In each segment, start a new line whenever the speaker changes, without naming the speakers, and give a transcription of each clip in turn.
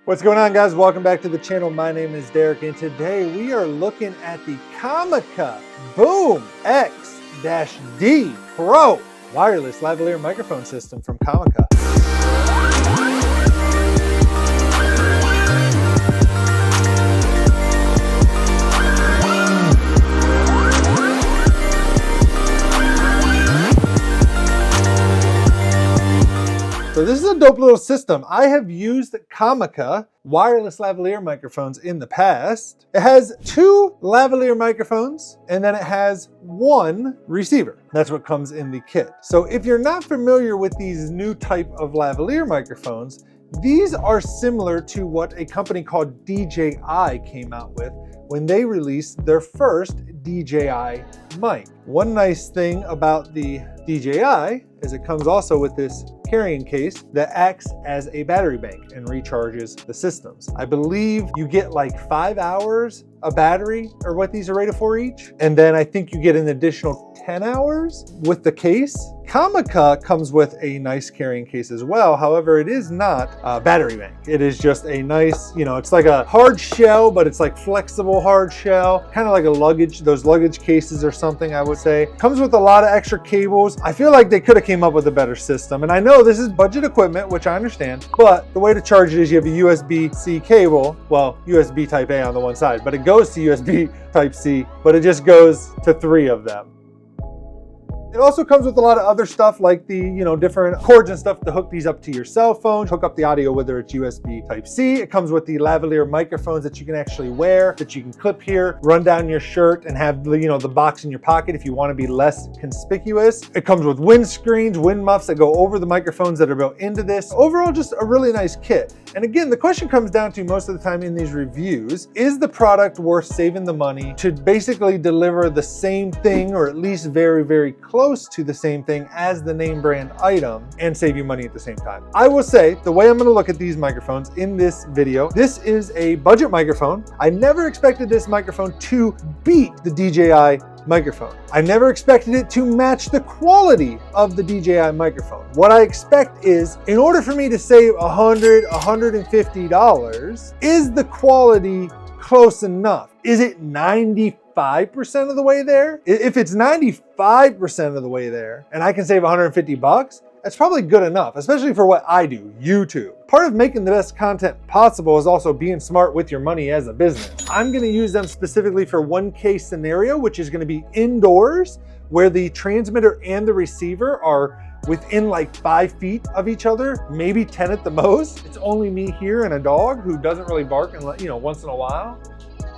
What's going on, guys? Welcome back to the channel. My name is Derek, and today we are looking at the Comica BoomX-D Pro wireless lavalier microphone system from Comica. So this is a dope little system. I have used Comica wireless lavalier microphones in the past. It has 2 lavalier microphones and then it has 1 receiver. That's what comes in the kit. So if you're not familiar with these new type of lavalier microphones, these are similar to what a company called DJI came out with when they released their first DJI mic. One nice thing about the DJI is it comes also with this carrying case that acts as a battery bank and recharges the systems. I believe you get like 5 hours of battery or what these are rated for each. And then I think you get an additional 10 hours with the case. Comica comes with a nice carrying case as well. However, it is not a battery bank. It is just a nice, it's like a hard shell, but it's like flexible hard shell, kind of like a luggage, those luggage cases or something, I would say. Comes with a lot of extra cables. I feel like they could have came up with a better system. And I know this is budget equipment, which I understand, but the way to charge it is you have a USB-C cable, well, USB type A on the one side, but it goes to USB type C, but it just goes to 3 of them. It also comes with a lot of other stuff like the, different cords and stuff to hook these up to your cell phone, hook up the audio whether it's USB Type-C. It comes with the lavalier microphones that you can actually wear, that you can clip here, run down your shirt and have the box in your pocket if you want to be less conspicuous. It comes with windscreens, wind muffs that go over the microphones that are built into this. Overall, just a really nice kit. And again, the question comes down to most of the time in these reviews, is the product worth saving the money to basically deliver the same thing or at least very, very close to the same thing as the name brand item and save you money at the same time? I will say the way I'm going to look at these microphones in this video, this is a budget microphone. I never expected this microphone to beat the DJI microphone. I never expected it to match the quality of the DJI microphone. What I expect is, in order for me to save $100, $150, is the quality close enough? Is it 95% of the way there? If it's 95% of the way there and I can save 150 bucks, that's probably good enough, especially for what I do, YouTube. Part of making the best content possible is also being smart with your money as a business. I'm gonna use them specifically for one case scenario, which is gonna be indoors, where the transmitter and the receiver are within like 5 feet of each other, maybe 10 at the most. It's only me here and a dog who doesn't really bark once in a while.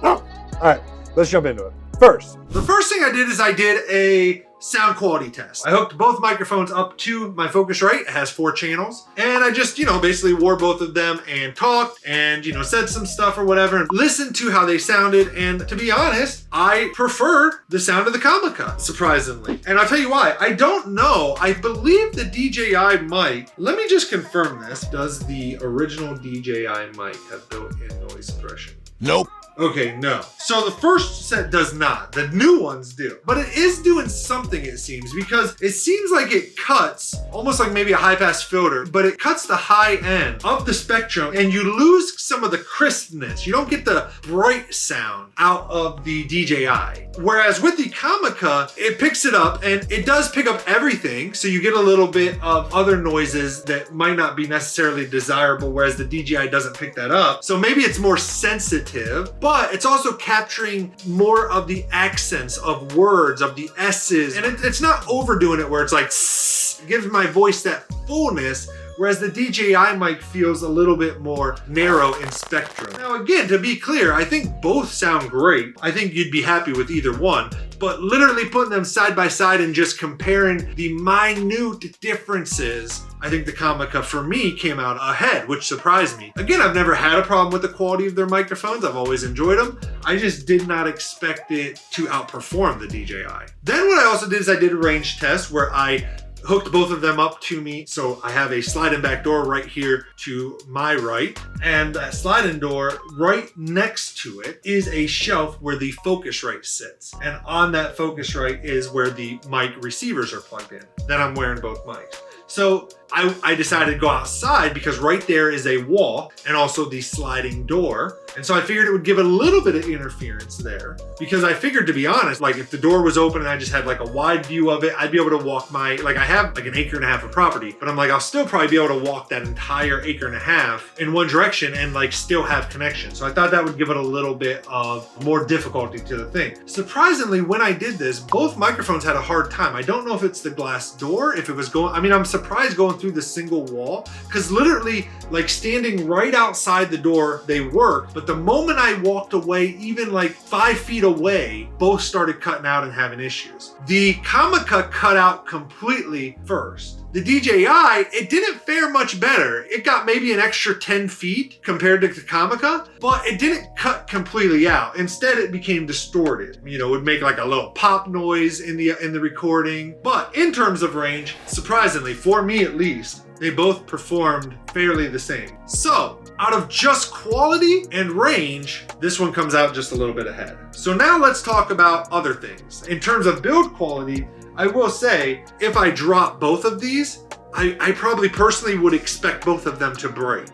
All right, let's jump into it. The first thing I did is I did a sound quality test. I hooked both microphones up to my Focusrite. It has 4 channels. And I just, basically wore both of them and talked and, said some stuff or whatever, and listened to how they sounded. And to be honest, I preferred the sound of the Comica, surprisingly. And I'll tell you why. I don't know. I believe the DJI mic, let me just confirm this. Does the original DJI mic have built-in noise suppression?
Nope.
Okay, no. So the first set does not. The new ones do. But it is doing something, it seems, because it seems like it cuts, almost like maybe a high-pass filter, but it cuts the high end of the spectrum and you lose some of the crispness. You don't get the bright sound out of the DJI. Whereas with the Comica, it picks it up and it does pick up everything. So you get a little bit of other noises that might not be necessarily desirable, whereas the DJI doesn't pick that up. So maybe it's more sensitive, but it's also capturing more of the accents of words, of the S's. And it's not overdoing it where it's like, it gives my voice that fullness, whereas the DJI mic feels a little bit more narrow in spectrum. Now again, to be clear, I think both sound great. I think you'd be happy with either one, but literally putting them side by side and just comparing the minute differences, I think the Comica for me came out ahead, which surprised me. Again, I've never had a problem with the quality of their microphones. I've always enjoyed them. I just did not expect it to outperform the DJI. Then what I also did is I did a range test where I hooked both of them up to me. So I have a slide-in back door right here to my right, and that slide-in door right next to it is a shelf where the Focusrite sits. And on that Focusrite is where the mic receivers are plugged in. Then I'm wearing both mics. So I decided to go outside because right there is a wall and also the sliding door. And so I figured it would give it a little bit of interference there, because I figured, to be honest, like if the door was open and I just had like a wide view of it, I'd be able to walk I have like an acre and a half of property, but I'm like, I'll still probably be able to walk that entire acre and a half in one direction and like still have connection. So I thought that would give it a little bit of more difficulty to the thing. Surprisingly, when I did this, both microphones had a hard time. I don't know if it's the glass door, if it was I'm surprised going through the single wall, because literally like standing right outside the door, they worked. But the moment I walked away, even like 5 feet away, both started cutting out and having issues. The Comica cut out completely first. The DJI, it didn't fare much better. It got maybe an extra 10 feet compared to the Comica, but it didn't cut completely out. Instead, it became distorted. You know, it would make like a little pop noise in the recording. But in terms of range, surprisingly, for me at least, they both performed fairly the same. So, out of just quality and range, this one comes out just a little bit ahead. So now let's talk about other things. In terms of build quality, I will say, if I drop both of these, I probably personally would expect both of them to break.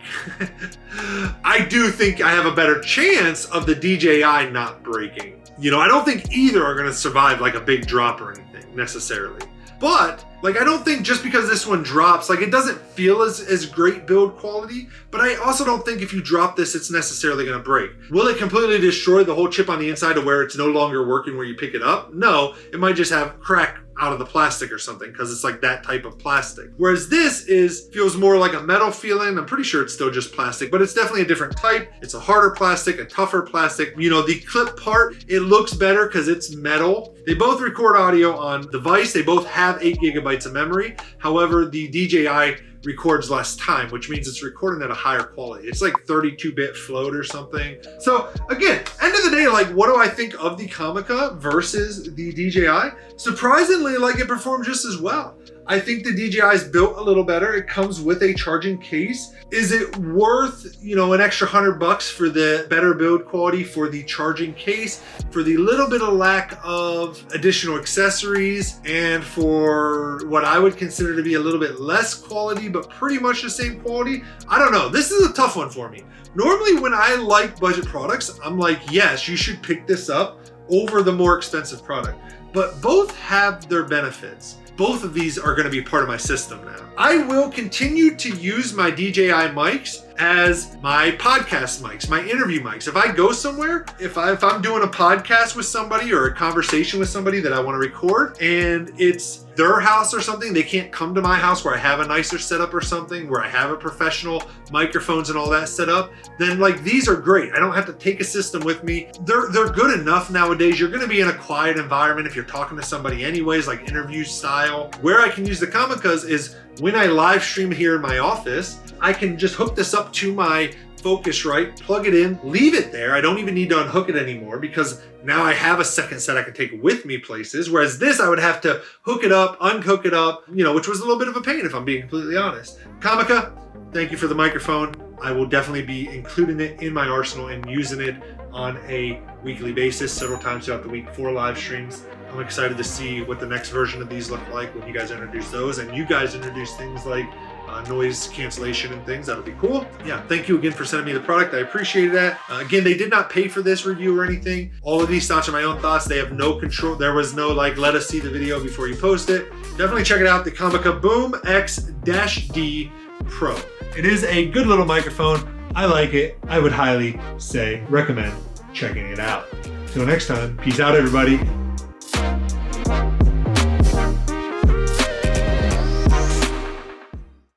I do think I have a better chance of the DJI not breaking. You know, I don't think either are gonna survive like a big drop or anything necessarily. But like, I don't think just because this one drops, like it doesn't feel as great build quality, but I also don't think if you drop this, it's necessarily gonna break. Will it completely destroy the whole chip on the inside to where it's no longer working where you pick it up? No, it might just have crack out of the plastic or something, because it's like that type of plastic. Whereas this feels more like a metal feeling. I'm pretty sure it's still just plastic, but it's definitely a different type. It's a harder plastic, a tougher plastic. You know, the clip part, it looks better because it's metal. They both record audio on device. They both have 8 gigabytes of memory. However, the DJI records less time, which means it's recording at a higher quality. It's like 32-bit float or something. So again, end of the day, like, what do I think of the Comica versus the DJI? Surprisingly, like, it performed just as well. I think the DJI is built a little better. It comes with a charging case. Is it worth, you know, an extra $100 for the better build quality for the charging case, for the little bit of lack of additional accessories, and for what I would consider to be a little bit less quality, but pretty much the same quality? I don't know. This is a tough one for me. Normally when I like budget products, I'm like, yes, you should pick this up over the more expensive product. But both have their benefits. Both of these are gonna be part of my system now. I will continue to use my DJI mics as my podcast mics, my interview mics. If I go somewhere, if I'm doing a podcast with somebody or a conversation with somebody that I wanna record and it's their house or something, they can't come to my house where I have a nicer setup or something, where I have a professional microphones and all that set up, then like these are great. I don't have to take a system with me. They're good enough nowadays. You're gonna be in a quiet environment if you're talking to somebody anyways, like interview style. Where I can use the Comicas is when I live stream here in my office, I can just hook this up to my Focusrite, plug it in, leave it there. I don't even need to unhook it anymore because now I have a second set I can take with me places. Whereas this, I would have to hook it up, unhook it up, you know, which was a little bit of a pain if I'm being completely honest. Comica, thank you for the microphone. I will definitely be including it in my arsenal and using it on a weekly basis, several times throughout the week for live streams. I'm excited to see what the next version of these look like when you guys introduce those and you guys introduce things like noise cancellation and things. That'll be cool. Yeah, thank you again for sending me the product. I appreciate that. Again, they did not pay for this review or anything. All of these thoughts are my own thoughts. They have no control. There was no like, let us see the video before you post it. Definitely check it out, the Comica BoomX-D Pro. It is a good little microphone. I like it. I would highly recommend checking it out. Till next time, peace out everybody.